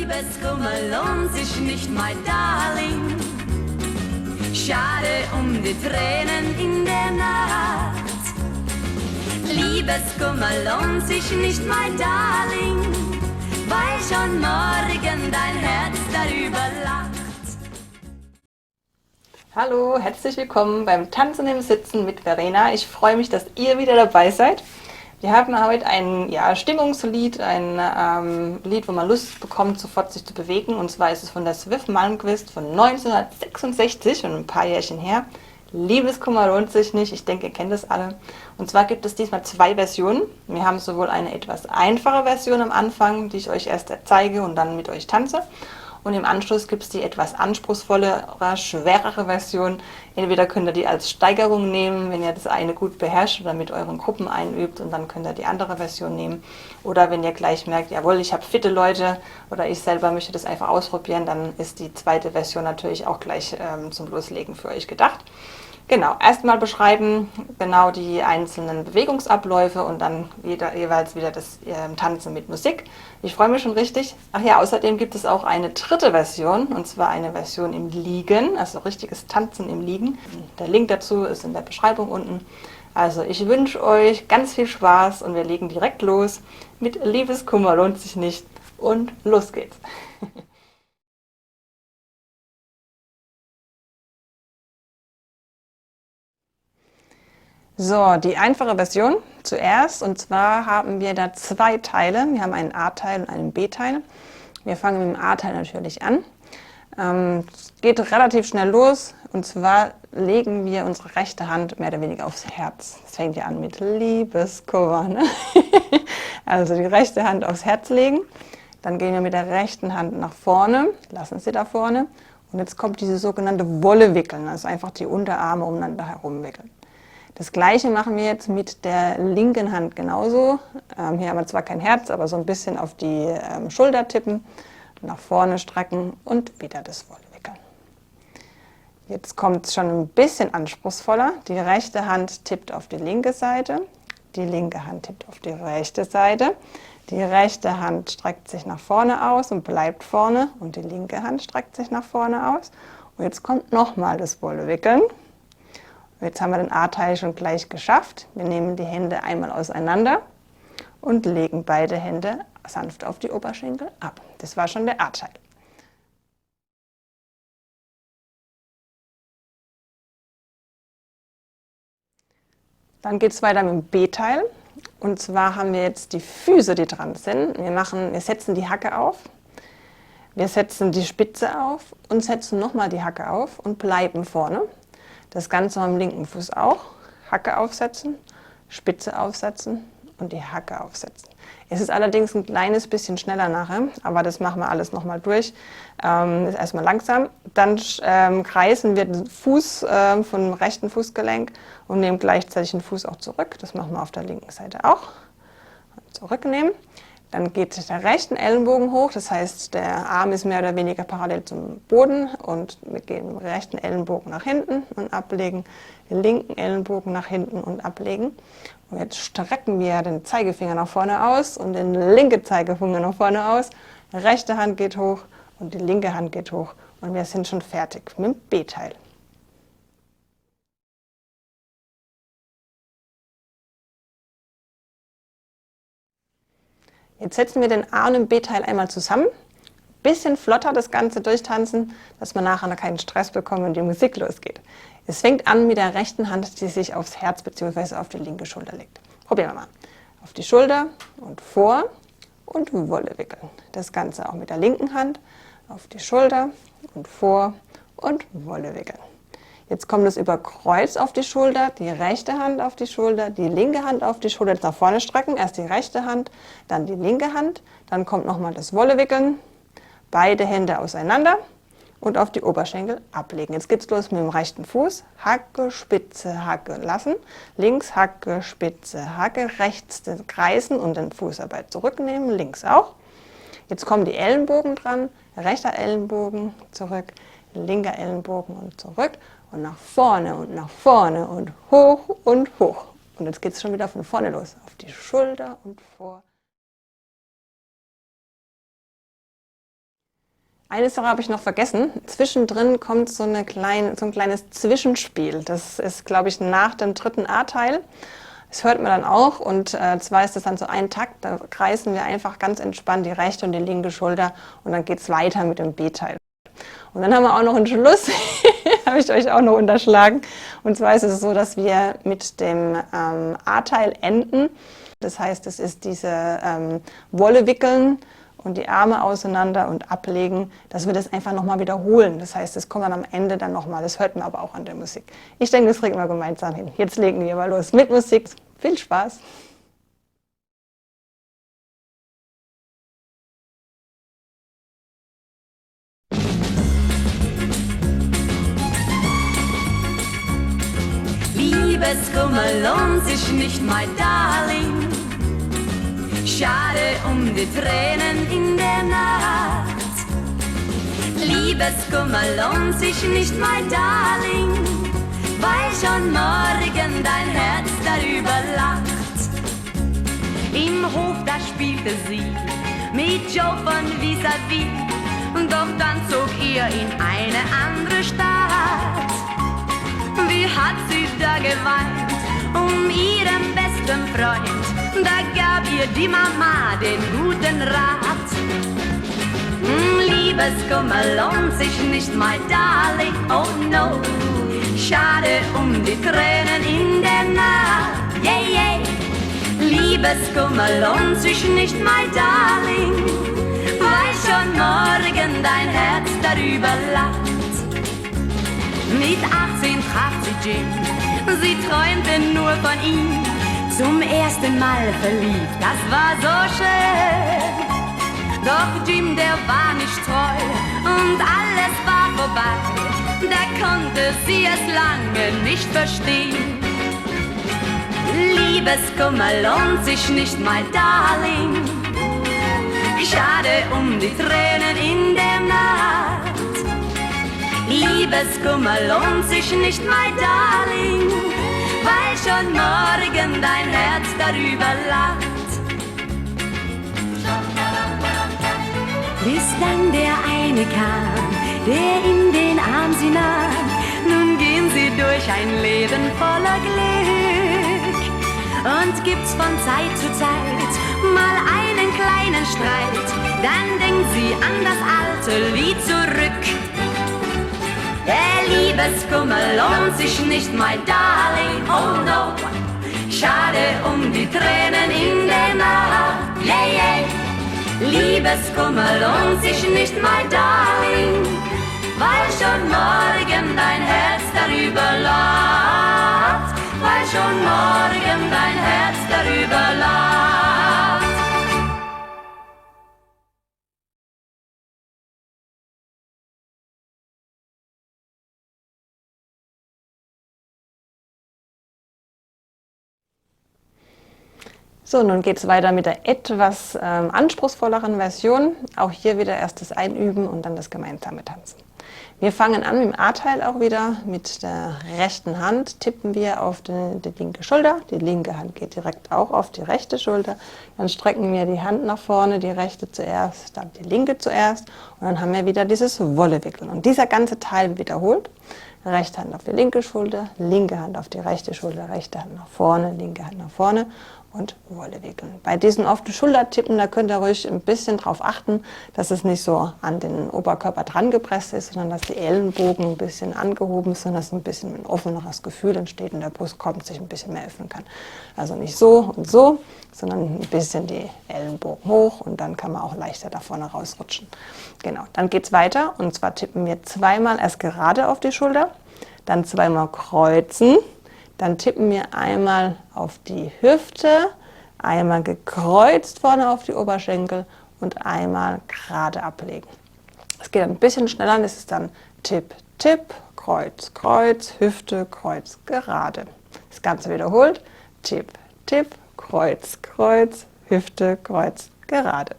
Liebeskummer lohnt sich nicht, mein Darling. Schade um die Tränen in der Nacht. Liebeskummer lohnt sich nicht, mein Darling, weil schon morgen dein Herz darüber lacht. Hallo, herzlich willkommen beim Tanzen im Sitzen mit Verena. Ich freue mich, dass ihr wieder dabei seid. Wir haben heute ein Stimmungslied, ein Lied, wo man Lust bekommt, sofort sich zu bewegen. Und zwar ist es von der Swift Malmkvist von 1966, schon ein paar Jährchen her. Liebeskummer lohnt sich nicht, ich denke, ihr kennt das alle. Und zwar gibt es diesmal zwei Versionen. Wir haben sowohl eine etwas einfache Version am Anfang, die ich euch erst zeige und dann mit euch tanze. Und im Anschluss gibt es die etwas anspruchsvollere, schwerere Version. Entweder könnt ihr die als Steigerung nehmen, wenn ihr das eine gut beherrscht oder mit euren Gruppen einübt, und dann könnt ihr die andere Version nehmen. Oder wenn ihr gleich merkt, jawohl, ich habe fitte Leute oder ich selber möchte das einfach ausprobieren, dann ist die zweite Version natürlich auch gleich zum Loslegen für euch gedacht. Genau, erstmal beschreiben genau die einzelnen Bewegungsabläufe und dann jeweils wieder das Tanzen mit Musik. Ich freue mich schon richtig. Ach ja, außerdem gibt es auch eine dritte Version, und zwar eine Version im Liegen, also richtiges Tanzen im Liegen. Der Link dazu ist in der Beschreibung unten. Also ich wünsche euch ganz viel Spaß und wir legen direkt los mit Liebeskummer lohnt sich nicht und los geht's. So, die einfache Version zuerst, und zwar haben wir da zwei Teile. Wir haben einen A-Teil und einen B-Teil. Wir fangen mit dem A-Teil natürlich an. Es geht relativ schnell los, und zwar legen wir unsere rechte Hand mehr oder weniger aufs Herz. Es fängt ja an mit Liebeskummer, ne? Also die rechte Hand aufs Herz legen, dann gehen wir mit der rechten Hand nach vorne, lassen sie da vorne, und jetzt kommt diese sogenannte Wollewickeln, also einfach die Unterarme umeinander herumwickeln. Das gleiche machen wir jetzt mit der linken Hand genauso. Hier haben wir zwar kein Herz, aber so ein bisschen auf die Schulter tippen, nach vorne strecken und wieder das Wollewickeln. Jetzt kommt es schon ein bisschen anspruchsvoller. Die rechte Hand tippt auf die linke Seite, die linke Hand tippt auf die rechte Seite. Die rechte Hand streckt sich nach vorne aus und bleibt vorne, und die linke Hand streckt sich nach vorne aus. Und jetzt kommt nochmal das Wollewickeln. Jetzt haben wir den A-Teil schon gleich geschafft. Wir nehmen die Hände einmal auseinander und legen beide Hände sanft auf die Oberschenkel ab. Das war schon der A-Teil. Dann geht es weiter mit dem B-Teil. Und zwar haben wir jetzt die Füße, die dran sind. Wir setzen die Hacke auf, wir setzen die Spitze auf und setzen nochmal die Hacke auf und bleiben vorne. Das Ganze am linken Fuß auch. Hacke aufsetzen, Spitze aufsetzen und die Hacke aufsetzen. Es ist allerdings ein kleines bisschen schneller nachher, aber das machen wir alles nochmal durch. Ist erstmal langsam. Dann kreisen wir den Fuß vom rechten Fußgelenk und nehmen gleichzeitig den Fuß auch zurück. Das machen wir auf der linken Seite auch. Zurücknehmen. Dann geht der rechte Ellenbogen hoch, das heißt, der Arm ist mehr oder weniger parallel zum Boden, und wir gehen den rechten Ellenbogen nach hinten und ablegen, den linken Ellenbogen nach hinten und ablegen. Und jetzt strecken wir den Zeigefinger nach vorne aus und den linken Zeigefinger nach vorne aus. Die rechte Hand geht hoch und die linke Hand geht hoch, und wir sind schon fertig mit dem B-Teil. Jetzt setzen wir den A und den B-Teil einmal zusammen. Bisschen flotter das Ganze durchtanzen, dass wir nachher keinen Stress bekommen und die Musik losgeht. Es fängt an mit der rechten Hand, die sich aufs Herz bzw. auf die linke Schulter legt. Probieren wir mal. Auf die Schulter und vor und Wolle wickeln. Das Ganze auch mit der linken Hand auf die Schulter und vor und Wolle wickeln. Jetzt kommt es über Kreuz auf die Schulter, die rechte Hand auf die Schulter, die linke Hand auf die Schulter, jetzt nach vorne strecken, erst die rechte Hand, dann die linke Hand, dann kommt nochmal das Wollewickeln, beide Hände auseinander und auf die Oberschenkel ablegen. Jetzt geht's los mit dem rechten Fuß, Hacke, Spitze, Hacke lassen, links Hacke, Spitze, Hacke, rechts den kreisen und den Fußarbeit zurücknehmen, links auch. Jetzt kommen die Ellenbogen dran, rechter Ellenbogen zurück, linker Ellenbogen und zurück. Und nach vorne und hoch und hoch. Und jetzt geht es schon wieder von vorne los. Auf die die Schulter und vor. Eine Sache habe ich noch vergessen. Zwischendrin kommt so ein kleines Zwischenspiel. Das ist, glaube ich, nach dem dritten A-Teil. Das hört man dann auch und zwar ist das dann so ein Takt, da kreisen wir einfach ganz entspannt die rechte und die linke Schulter und dann geht es weiter mit dem B-Teil. Und dann haben wir auch noch einen Schluss, habe ich euch auch noch unterschlagen. Und zwar ist es so, dass wir mit dem A-Teil enden. Das heißt, es ist diese Wolle wickeln und die Arme auseinander und ablegen, dass wir das einfach nochmal wiederholen. Das heißt, es kommt dann am Ende dann nochmal. Das hört man aber auch an der Musik. Ich denke, das kriegen wir gemeinsam hin. Jetzt legen wir mal los mit Musik. Viel Spaß! Liebeskummer lohnt sich nicht, my darling. Schade um die Tränen in der Nacht. Liebeskummer lohnt sich nicht, my darling, weil schon morgen dein Herz darüber lacht. Im Hof, da spielte sie mit Joe von Vis-a-vis, doch dann zog ihr in eine andere Stadt. Wie hat sie da geweint um ihren besten Freund? Da gab ihr die Mama den guten Rat. Liebeskummer lohnt sich nicht, my darling, oh no. Schade um die Tränen in der Nacht, yeah, yeah. Liebeskummer lohnt sich nicht, my darling, weil schon morgen dein Herz darüber lacht. Mit 18 traf sie Jim, sie träumte nur von ihm. Zum ersten Mal verliebt, das war so schön. Doch Jim, der war nicht treu und alles war vorbei. Da konnte sie es lange nicht verstehen. Liebeskummer lohnt sich nicht, my darling. Schade um die Tränen in der Nacht. Liebeskummer lohnt sich nicht, my darling, weil schon morgen dein Herz darüber lacht. Bis dann der eine kam, der in den Arm sie nahm. Nun gehen sie durch ein Leben voller Glück. Und gibt's von Zeit zu Zeit mal einen kleinen Streit, dann denkt sie an das alte Lied zurück. Der Liebeskummer lohnt sich nicht, my darling, oh no. Schade um die Tränen in der Nacht, yeah, yeah. Liebeskummer lohnt sich nicht, my darling, weil schon morgen dein Herz darüber lacht, weil schon morgen dein Herz darüber lacht. So, nun geht es weiter mit der etwas anspruchsvolleren Version. Auch hier wieder erst das Einüben und dann das gemeinsame Tanzen. Wir fangen an mit dem A-Teil auch wieder. Mit der rechten Hand tippen wir auf die linke Schulter. Die linke Hand geht direkt auch auf die rechte Schulter. Dann strecken wir die Hand nach vorne, die rechte zuerst, dann die linke zuerst. Und dann haben wir wieder dieses Wollewickeln. Und dieser ganze Teil wiederholt. Rechte Hand auf die linke Schulter, linke Hand auf die rechte Schulter, rechte Hand nach vorne, linke Hand nach vorne und Wolle wickeln. Bei diesen auf die Schulter tippen, da könnt ihr ruhig ein bisschen drauf achten, dass es nicht so an den Oberkörper dran gepresst ist, sondern dass die Ellenbogen ein bisschen angehoben sind, dass ein bisschen ein offeneres Gefühl entsteht und der Brustkorb sich ein bisschen mehr öffnen kann. Also nicht so und so, sondern ein bisschen die Ellenbogen hoch und dann kann man auch leichter da vorne rausrutschen. Genau, dann geht es weiter und zwar tippen wir zweimal erst gerade auf die Schulter, dann zweimal kreuzen. Dann tippen wir einmal auf die Hüfte, einmal gekreuzt vorne auf die Oberschenkel und einmal gerade ablegen. Es geht ein bisschen schneller, das ist dann Tipp, Tipp, Kreuz, Kreuz, Hüfte, Kreuz, gerade. Das Ganze wiederholt, Tipp, Tipp, Kreuz, Kreuz, Hüfte, Kreuz, gerade.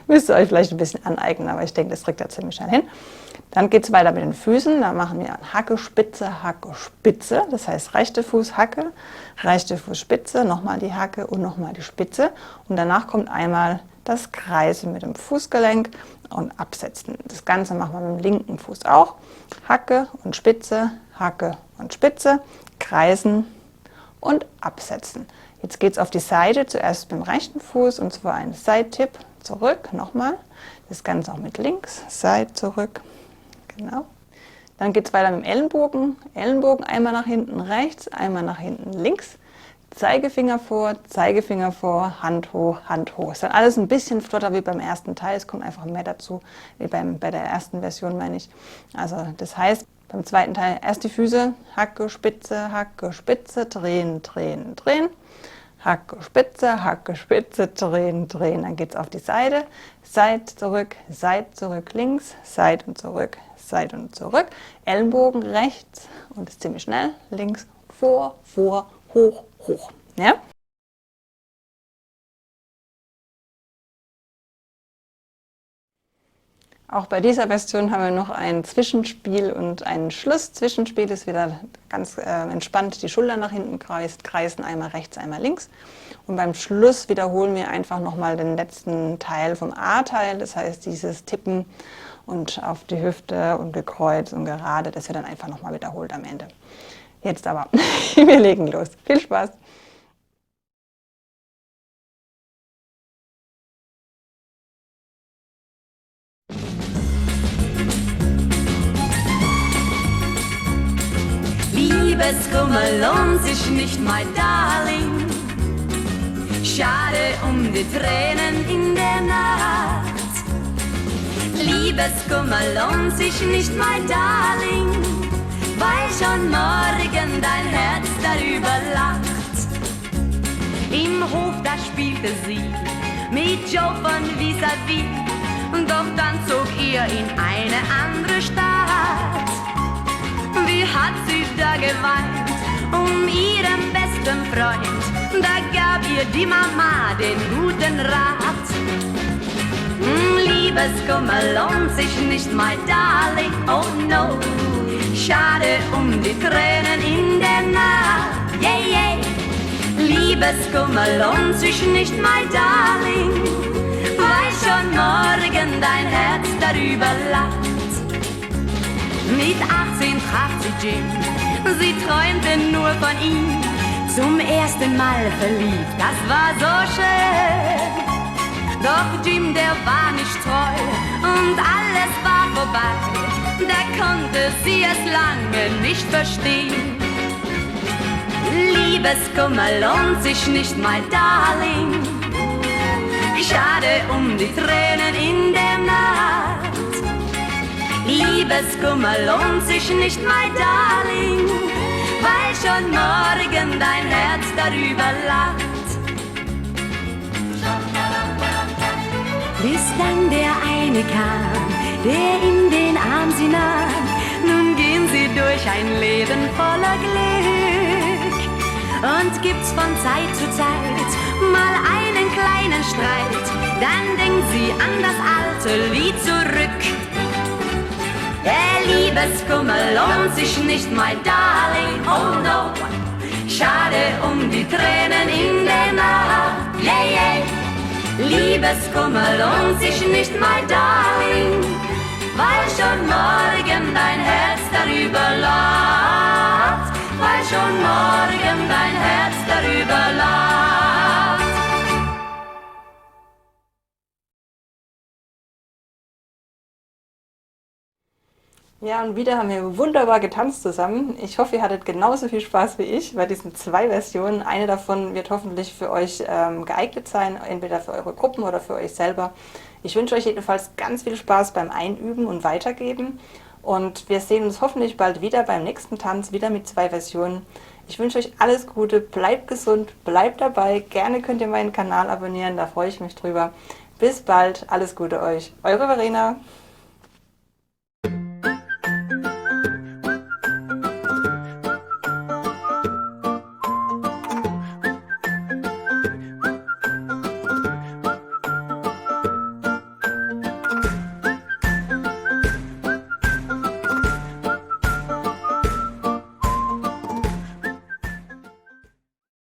Müsst ihr euch vielleicht ein bisschen aneignen, aber ich denke, das kriegt ihr ziemlich schnell hin. Dann geht es weiter mit den Füßen. Da machen wir Hacke, Spitze, Hacke, Spitze. Das heißt rechte Fuß, Hacke, rechte Fuß, Spitze, nochmal die Hacke und nochmal die Spitze. Und danach kommt einmal das Kreisen mit dem Fußgelenk und Absetzen. Das Ganze machen wir mit dem linken Fuß auch. Hacke und Spitze, Hacke und Spitze, Kreisen und Absetzen. Jetzt geht es auf die Seite, zuerst mit dem rechten Fuß und zwar ein Side-Tip, zurück, nochmal. Das Ganze auch mit links, Side, zurück, genau. Dann geht es weiter mit dem Ellenbogen. Ellenbogen einmal nach hinten rechts, einmal nach hinten links. Zeigefinger vor, Hand hoch, Hand hoch. Ist dann alles ein bisschen flotter wie beim ersten Teil. Es kommt einfach mehr dazu, wie bei der ersten Version, meine ich. Also das heißt, beim zweiten Teil erst die Füße, Hacke, Spitze, drehen, drehen, drehen. Hacke, Spitze, drehen, drehen. Dann geht es auf die Seite. Side, zurück, links, Side und zurück, Side und zurück. Ellenbogen rechts und ist ziemlich schnell. Links, vor, hoch, hoch. Ja? Auch bei dieser Version haben wir noch ein Zwischenspiel und ein Schluss-Zwischenspiel. Ist wieder ganz entspannt die Schulter nach hinten kreisen, einmal rechts, einmal links. Und beim Schluss wiederholen wir einfach nochmal den letzten Teil vom A-Teil. Das heißt, dieses Tippen und auf die Hüfte und gekreuzt und gerade, das wird dann einfach nochmal wiederholt am Ende. Jetzt aber, wir legen los. Viel Spaß! Liebeskummer lohnt sich nicht, my darling. Schade um die Tränen in der Nacht. Liebeskummer lohnt sich nicht, my darling, weil schon morgen dein Herz darüber lacht. Im Hof, da spielte sie mit Joe von vis-à-vis, doch dann zog ihr in eine andere Stadt. Wie hat sie da geweint um ihren besten Freund, da gab ihr die Mama den guten Rat. Liebeskummer lohnt sich nicht, my darling, oh no. Schade um die Tränen in der Nacht, yeah, yeah. Liebeskummer lohnt sich nicht, my darling, weil schon morgen dein Herz darüber lacht. Mit 18 traf sie Jim, sie träumte nur von ihm. Zum ersten Mal verliebt, das war so schön. Doch Jim, der war nicht treu und alles war vorbei. Da konnte sie es lange nicht verstehen. Liebeskummer lohnt sich nicht, my darling. Schade um die Tränen in der Nacht. Liebeskummer lohnt sich nicht, my darling, weil schon morgen dein Herz darüber lacht. Bis dann der eine kam, der in den Arm sie nahm. Nun gehen sie durch ein Leben voller Glück. Und gibt's von Zeit zu Zeit mal einen kleinen Streit, dann denkt sie an das alte Lied zurück. Der Liebeskummer lohnt sich nicht, my darling, oh no. Schade um die Tränen in der Nacht, yeah, yeah. Liebeskummer lohnt sich nicht, my darling, weil schon morgen dein Herz darüber lacht, weil schon morgen dein Herz darüber lacht. Ja, und wieder haben wir wunderbar getanzt zusammen. Ich hoffe, ihr hattet genauso viel Spaß wie ich bei diesen 2 Versionen. Eine davon wird hoffentlich für euch geeignet sein, entweder für eure Gruppen oder für euch selber. Ich wünsche euch jedenfalls ganz viel Spaß beim Einüben und Weitergeben. Und wir sehen uns hoffentlich bald wieder beim nächsten Tanz, wieder mit 2 Versionen. Ich wünsche euch alles Gute, bleibt gesund, bleibt dabei. Gerne könnt ihr meinen Kanal abonnieren, da freue ich mich drüber. Bis bald, alles Gute euch. Eure Verena.